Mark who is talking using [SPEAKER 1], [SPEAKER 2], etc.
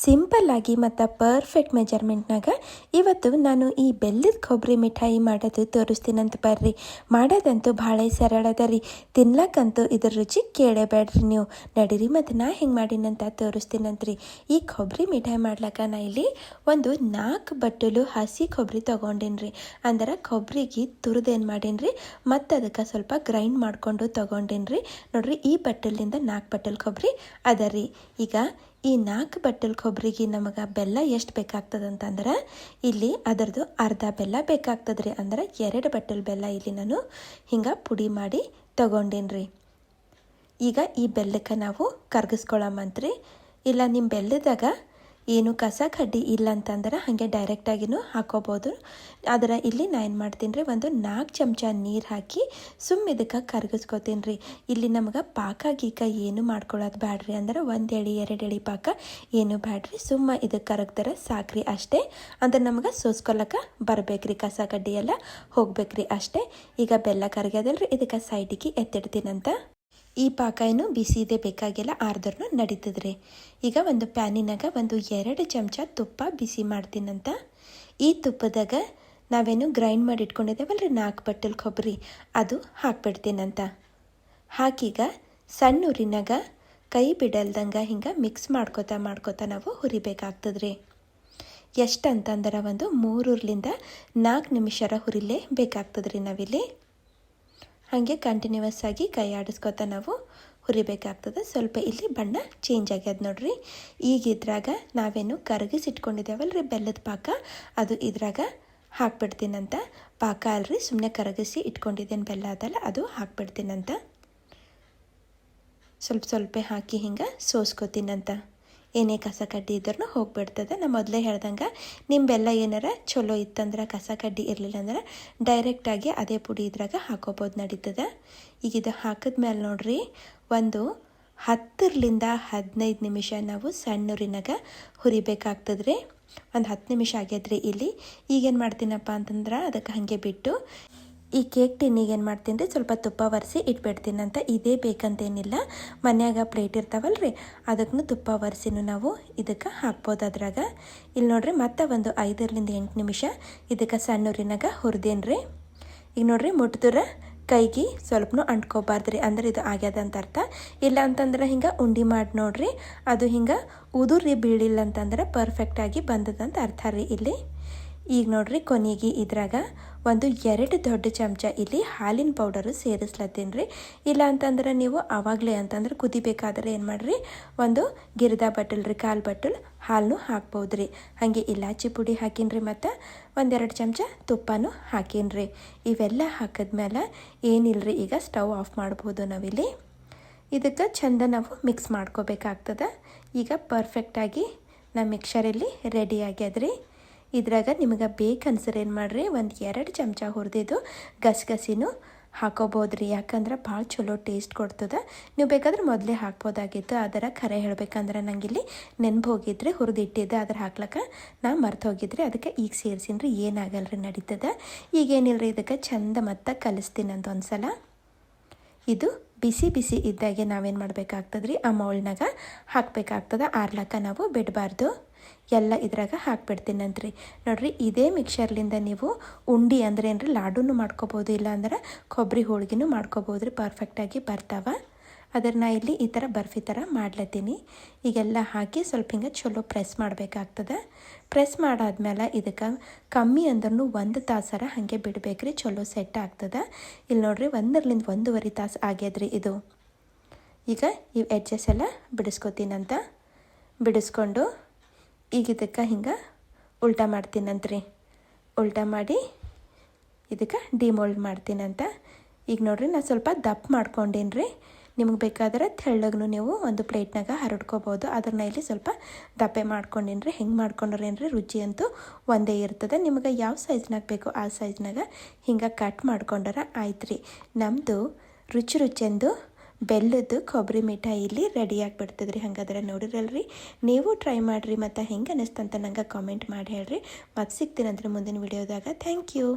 [SPEAKER 1] Simple ಆಗಿ ಮತ್ತು perfect ಮೆಜರ್ಮೆಂಟ್ನಾಗ ಇವತ್ತು ನಾನು ಈ ಬೆಲ್ಲದ ಕೊಬ್ಬರಿ ಮಿಠಾಯಿ ಮಾಡೋದು ತೋರಿಸ್ತೀನಂತ ಬರ್ರಿ. ಮಾಡೋದಂತೂ ಭಾಳ ಸರಳ ಅದ ರೀ, ತಿನ್ಲಕ್ಕಂತೂ ಇದ್ರ ರುಚಿ ಕೇಳೇಬೇಡ್ರಿ ನೀವು. ನಡೀರಿ ಮತ್ತು ನಾ ಹೆಂಗೆ ಮಾಡೀನಂತ ತೋರಿಸ್ತೀನಂತ್ರಿ. ಈ ಕೊಬ್ಬರಿ ಮಿಠಾಯಿ ಮಾಡ್ಲಕ್ಕ ನಾ ಇಲ್ಲಿ ಒಂದು 4 ಬಟ್ಟಲು ಹಸಿ ಕೊಬ್ಬರಿ ತೊಗೊಂಡೇನ್ರಿ. ಅಂದ್ರೆ ಕೊಬ್ಬರಿಗೆ ತುರಿದೇನು ಮಾಡೀನಿ ಮತ್ತು ಅದಕ್ಕೆ ಸ್ವಲ್ಪ ಗ್ರೈಂಡ್ ಮಾಡಿಕೊಂಡು ತೊಗೊಂಡೇನ್ರಿ. ನೋಡ್ರಿ, ಈ ಬಟ್ಟಲಿಂದ 4 ಬಟ್ಟಲು ಕೊಬ್ಬರಿ ಅದ ರೀ. ಈಗ ಈ 4 ಬಟ್ಟಲು ಕೊಬ್ಬರಿಗೆ ನಮಗೆ ಬೆಲ್ಲ ಎಷ್ಟು ಬೇಕಾಗ್ತದಂತಂದ್ರೆ ಇಲ್ಲಿ ಅದರದ್ದು ಅರ್ಧ ಬೆಲ್ಲ ಬೇಕಾಗ್ತದ್ರಿ. ಅಂದ್ರೆ 2 ಬಟ್ಟಲು ಬೆಲ್ಲ ಇಲ್ಲಿ ನಾನು ಹಿಂಗೆ ಪುಡಿ ಮಾಡಿ ತೊಗೊಂಡೇನ್ರಿ. ಈಗ ಈ ಬೆಲ್ಲಕ್ಕೆ ನಾವು ಕರ್ಗಿಸ್ಕೊಳ್ಳೋಮಂತ್ರಿ. ಇಲ್ಲ ನಿಮ್ಮ ಬೆಲ್ಲದಾಗ ಏನು ಕಸ ಕಡ್ಡಿ ಇಲ್ಲ ಅಂತಂದ್ರೆ ಹಾಗೆ ಡೈರೆಕ್ಟಾಗಿನೂ ಹಾಕೋಬೋದು. ಆದರೆ ಇಲ್ಲಿ ನಾನು ಏನು ಮಾಡ್ತೀನಿ ರೀ, ಒಂದು 4 ಚಮಚ ನೀರು ಹಾಕಿ ಇದಕ್ಕೆ ಕರ್ಗಿಸ್ಕೊತೀನಿ ರೀ. ಇಲ್ಲಿ ನಮಗೆ ಪಾಕ ಗೀಕ ಏನು ಮಾಡ್ಕೊಳ್ಳೋದು ಬ್ಯಾಡ್ರಿ. ಅಂದ್ರೆ 1 ಎಳೆ 2 ಎಳೆ ಪಾಕ ಏನು ಬ್ಯಾಡ್ರಿ, ಇದಕ್ಕೆ ಕರಗ್ತಾರೆ ಸಾಕ್ರಿ ಅಷ್ಟೇ. ಅಂದ್ರೆ ನಮಗೆ ಸೋಸ್ಕೊಳಕ್ಕೆ ಬರ್ಬೇಕ್ರಿ, ಕಸ ಕಡ್ಡಿ ಎಲ್ಲ ಹೋಗ್ಬೇಕ್ರಿ ಅಷ್ಟೇ. ಈಗ ಬೆಲ್ಲ ಕರಗ್ಯದಲ್ರಿ, ಇದಕ್ಕೆ ಸೈಡಿಗೆ ಎತ್ತಿಡ್ತೀನಂತ. ಈ ಪಾಕ ಏನು ಬಿಸಿದೇ ಬೇಕಾಗಿಲ್ಲ, ಆರ್ದ್ರೂ ನಡೀತದ್ರಿ. ಈಗ ಒಂದು ಪ್ಯಾನಿನಾಗ ಒಂದು 2 ಚಮಚ ತುಪ್ಪ ಬಿಸಿ ಮಾಡ್ತೀನಂತ. ಈ ತುಪ್ಪದಾಗ ನಾವೇನು ಗ್ರೈಂಡ್ ಮಾಡಿ ಇಟ್ಕೊಂಡಿದ್ದೇವಲ್ರಿ 4 ಬಟ್ಟಲು ಕೊಬ್ಬರಿ, ಅದು ಹಾಕ್ಬಿಡ್ತೀನಂತ. ಹಾಕೀಗ ಸಣ್ಣ ಉರಿನಾಗ ಕೈ ಬಿಡಲ್ದಂಗೆ ಹಿಂಗೆ ಮಿಕ್ಸ್ ಮಾಡ್ಕೋತಾ ನಾವು ಹುರಿಬೇಕಾಗ್ತದ್ರಿ. ಎಷ್ಟಂತಂದ್ರೆ ಒಂದು 3-4 ನಿಮಿಷ ಹುರಿಲೇ ಬೇಕಾಗ್ತದ್ರಿ ನಾವಿಲ್ಲಿ. ಹಾಗೆ ಕಂಟಿನ್ಯೂಸ್ ಆಗಿ ಕೈ ಆಡಿಸ್ಕೊತ ನಾವು ಹುರಿಬೇಕಾಗ್ತದೆ. ಸ್ವಲ್ಪ ಇಲ್ಲಿ ಬಣ್ಣ ಚೇಂಜ್ ಆಗ್ಯದ ನೋಡ್ರಿ. ಈಗ ಇದ್ರಾಗ ನಾವೇನು ಕರಗಿಸಿಟ್ಕೊಂಡಿದ್ದೇವಲ್ರಿ ಬೆಲ್ಲದ ಪಾಕ, ಅದು ಇದ್ರಾಗ ಹಾಕ್ಬಿಡ್ತೀನಂತ. ಪಾಕ ಅಲ್ರಿ, ಸುಮ್ಮನೆ ಕರಗಿಸಿ ಇಟ್ಕೊಂಡಿದ್ದೇನೆ ಬೆಲ್ಲ ಅದಲ್ಲ, ಅದು ಹಾಕ್ಬಿಡ್ತೀನಂತ. ಸ್ವಲ್ಪ ಹಾಕಿ ಹಿಂಗೆ ಸೋಸ್ಕೋತೀನಂತ. ಏನೇ ಕಸ ಕಡ್ಡಿ ಇದ್ರೂ ಹೋಗ್ಬಿಡ್ತದೆ. ನಾ ಮೊದಲೇ ಹೇಳ್ದಂಗೆ ನಿಮ್ಮ ಬೆಲ್ಲ ಏನಾರ ಚಲೋ ಇತ್ತಂದ್ರೆ, ಕಸ ಕಡ್ಡಿ ಇರಲಿಲ್ಲ ಅಂದ್ರೆ ಡೈರೆಕ್ಟಾಗಿ ಅದೇ ಪುಡಿ ಇದ್ರಾಗ ಹಾಕೋಬೋದು, ನಡೀತದೆ. ಈಗ ಇದು ಹಾಕಿದ್ಮೇಲೆ ನೋಡ್ರಿ, ಒಂದು 10-15 ನಿಮಿಷ ನಾವು ಸಣ್ಣೂರಿನಾಗ ಹುರಿಬೇಕಾಗ್ತದ್ರಿ. ಒಂದು 10 ನಿಮಿಷ ಆಗ್ಯದ್ರಿ ಇಲ್ಲಿ. ಈಗೇನು ಮಾಡ್ತೀನಪ್ಪ ಅಂತಂದ್ರೆ ಅದಕ್ಕೆ ಹಾಗೆ ಬಿಟ್ಟು ಈ ಕೇಕ್ ಟಿನ್ನಿಗೆ ಏನು ಮಾಡ್ತೀನಿ ರೀ, ಸ್ವಲ್ಪ ತುಪ್ಪ ಒರೆಸಿ ಇಟ್ಬಿಡ್ತೀನಂತ. ಇದೇ ಬೇಕಂತೇನಿಲ್ಲ, ಮನ್ಯಾಗ ಪ್ಲೇಟ್ ಇರ್ತಾವಲ್ರಿ, ಅದಕ್ಕೂ ತುಪ್ಪ ಒರೆಸಿನೂ ನಾವು ಇದಕ್ಕೆ ಹಾಕ್ಬೋದು ಅದ್ರಾಗ. ಇಲ್ಲಿ ನೋಡ್ರಿ, ಮತ್ತೆ ಒಂದು 5-8 ನಿಮಿಷ ಇದಕ್ಕೆ ಸಣ್ಣೂರಿನಾಗ ಹುರಿದೇನು ರೀ. ಈಗ ನೋಡ್ರಿ, ಮುಟ್ಟಿದ್ರೆ ಕೈಗೆ ಸ್ವಲ್ಪನೂ ಅಂಟ್ಕೋಬಾರ್ದ್ರಿ, ಅಂದ್ರೆ ಇದು ಆಗ್ಯದ ಅಂತ ಅರ್ಥ. ಇಲ್ಲ ಅಂತಂದ್ರೆ ಹಿಂಗೆ ಉಂಡೆ ಮಾಡಿ ನೋಡ್ರಿ, ಅದು ಹಿಂಗೆ ಉದುರಿ ಬೀಳಿಲ್ಲ ಅಂತಂದ್ರೆ ಪರ್ಫೆಕ್ಟಾಗಿ ಬಂದದಂತ ಅರ್ಥ ರೀ ಇಲ್ಲಿ. ಈಗ ನೋಡ್ರಿ, ಕೊನೆಗೆ ಇದ್ರಾಗ ಒಂದು 2 ದೊಡ್ಡ ಚಮಚ ಇಲ್ಲಿ ಹಾಲಿನ ಪೌಡರು ಸೇರಿಸ್ಲತ್ತೀನಿ ರೀ. ಇಲ್ಲ ಅಂತಂದ್ರೆ ನೀವು ಆವಾಗಲೇ ಅಂತಂದ್ರೆ ಕುದಿಬೇಕಾದ್ರೆ ಏನು ಮಾಡಿರಿ, ಒಂದು ಗಿರ್ದ ಬಟ್ಟಲ್ರಿ 1/4 ಬಟ್ಟಲು ಹಾಲನ್ನು ಹಾಕ್ಬೋದು ರೀ. ಹಾಗೆ ಇಲಾಚಿ ಪುಡಿ ಹಾಕೀನಿ, ಮತ್ತು 1-2 ಚಮಚ ತುಪ್ಪನೂ ಹಾಕೀನಿ. ಇವೆಲ್ಲ ಹಾಕಿದ್ಮೇಲೆ ಏನಿಲ್ಲರಿ, ಈಗ ಸ್ಟವ್ ಆಫ್ ಮಾಡ್ಬೋದು ನಾವಿಲ್ಲಿ. ಇದಕ್ಕೆ ಚಂದ ನಾವು ಮಿಕ್ಸ್ ಮಾಡ್ಕೋಬೇಕಾಗ್ತದೆ. ಈಗ ಪರ್ಫೆಕ್ಟಾಗಿ ನಮ್ಮ ಮಿಕ್ಸರಲ್ಲಿ ರೆಡಿ ಆಗ್ಯದ್ರಿ. ಇದ್ರಾಗ ನಿಮಗೆ ಬೇಕನ್ಸರಿ ಏನು ಮಾಡಿರಿ, 1-2 ಚಮಚ ಹುರಿದಿದ್ದು ಗಸಗಸಿನೂ ಹಾಕೋಬೋದ್ರಿ. ಯಾಕಂದ್ರೆ ಭಾಳ ಚಲೋ ಟೇಸ್ಟ್ ಕೊಡ್ತದೆ. ನೀವು ಬೇಕಾದ್ರೆ ಮೊದಲೇ ಹಾಕ್ಬೋದಾಗಿತ್ತು, ಅದರ ಖರೆ ಹೇಳ್ಬೇಕಂದ್ರೆ ನಂಗಿಲ್ಲಿ ನೆನ್ಪು ಹೋಗಿದ್ರಿ, ಹುರಿದಿಟ್ಟಿದ್ದೆ ಅದ್ರ ಹಾಕ್ಲಕ್ಕ ನಾ ಮರ್ತು ಹೋಗಿದ್ರಿ. ಅದಕ್ಕೆ ಈಗ ಸೇರಿಸಿನ್ರಿ, ಏನಾಗಲ್ರಿ, ನಡೀತದೆ. ಈಗೇನಿಲ್ಲರಿ, ಇದಕ್ಕೆ ಚಂದ ಮತ್ತು ಕಲಿಸ್ತೀನಂತ ಒಂದು ಸಲ. ಇದು ಬಿಸಿ ಇದ್ದಾಗೆ ನಾವೇನು ಮಾಡಬೇಕಾಗ್ತದ್ರಿ, ಆ ಮೌಲ್ನಾಗ ಹಾಕಬೇಕಾಗ್ತದೆ. ಆರ್ಲಕ್ಕ ನಾವು ಬಿಡಬಾರ್ದು. ಎಲ್ಲ ಇದ್ರಾಗ ಹಾಕ್ಬಿಡ್ತೀನಂತ್ರಿ. ನೋಡ್ರಿ, ಇದೇ ಮಿಕ್ಸರ್ಲಿಂದ ನೀವು ಉಂಡೆ ಅಂದ್ರೆ ಏನ್ರಿ, ಲಾಡೂನು ಮಾಡ್ಕೋಬೋದು, ಇಲ್ಲ ಅಂದ್ರೆ ಕೊಬ್ಬರಿ ಹೋಳ್ಗಿನೂ ಮಾಡ್ಕೋಬೋದು ರೀ. ಪರ್ಫೆಕ್ಟಾಗಿ ಬರ್ತಾವ. ಅದನ್ನು ಇಲ್ಲಿ ಈ ಥರ ಬರ್ಫಿ ಥರ ಮಾಡ್ಲತ್ತೀನಿ. ಈಗೆಲ್ಲ ಹಾಕಿ ಸ್ವಲ್ಪ ಹಿಂಗೆ ಚಲೋ ಪ್ರೆಸ್ ಮಾಡಬೇಕಾಗ್ತದೆ. ಪ್ರೆಸ್ ಮಾಡಾದ್ಮೇಲೆ ಇದಕ್ಕೆ ಕಮ್ಮಿ ಅಂದ್ರೂ 1 ತಾಸರ ಹಾಗೆ ಬಿಡಬೇಕ್ರಿ, ಚಲೋ ಸೆಟ್ ಆಗ್ತದೆ. ಇಲ್ಲಿ ನೋಡ್ರಿ, 1-1.5 ತಾಸು ಆಗ್ಯದ್ರಿ ಇದು. ಈಗ ಇವು ಎಡ್ಜಸ್ ಎಲ್ಲ ಬಿಡಿಸ್ಕೊತೀನಂತ. ಬಿಡಿಸ್ಕೊಂಡು ಈಗ ಇದಕ್ಕೆ ಹಿಂಗೆ ಉಲ್ಟಾ ಮಾಡ್ತೀನಂತ್ರಿ. ಉಲ್ಟಾ ಮಾಡಿ ಇದಕ್ಕೆ ಡಿಮೋಲ್ಡ್ ಮಾಡ್ತೀನಂತ. ಈಗ ನೋಡ್ರಿ, ನಾನು ಸ್ವಲ್ಪ ದಪ್ಪ ಮಾಡ್ಕೊಂಡೀನಿ ರೀ. ನಿಮಗೆ ಬೇಕಾದ್ರೆ ತೆಳ್ಳಗೂ ನೀವು ಒಂದು ಪ್ಲೇಟ್ನಾಗ ಹರಡ್ಕೋಬೋದು. ಅದನ್ನ ಇಲ್ಲಿ ಸ್ವಲ್ಪ ದಪ್ಪೆ ಮಾಡ್ಕೊಂಡೀನಿ ರೀ. ಹೆಂಗೆ ಮಾಡ್ಕೊಂಡ್ರೇನ್ರಿ, ರುಚಿ ಅಂತೂ ಒಂದೇ ಇರ್ತದೆ. ನಿಮಗೆ ಯಾವ ಸೈಜ್ನಾಗ ಬೇಕೋ ಆ ಸೈಜ್ನಾಗ ಹಿಂಗೆ ಕಟ್ ಮಾಡ್ಕೊಂಡ್ರೆ ಆಯ್ತು ರೀ. ನಮ್ಮದು ರುಚಿ ಬೆಲ್ಲದ್ದು ಕೊಬ್ಬರಿ ಮಿಠಾಯಿ ಇಲ್ಲಿ ರೆಡಿ ಆಗಿಬಿಡ್ತದ್ರಿ. ಹಾಗಾದ್ರೆ ನೋಡಿರಲ್ರಿ, ನೀವು ಟ್ರೈ ಮಾಡಿರಿ, ಮತ್ತು ಹೆಂಗೆ ಅನ್ನಿಸ್ತಂತ ನಂಗೆ ಕಾಮೆಂಟ್ ಮಾಡಿ ಹೇಳ್ರಿ. ಮತ್ತೆ ಸಿಗ್ತೀನಂದ್ರೆ ಮುಂದಿನ ವಿಡಿಯೋದಾಗ. Thank you.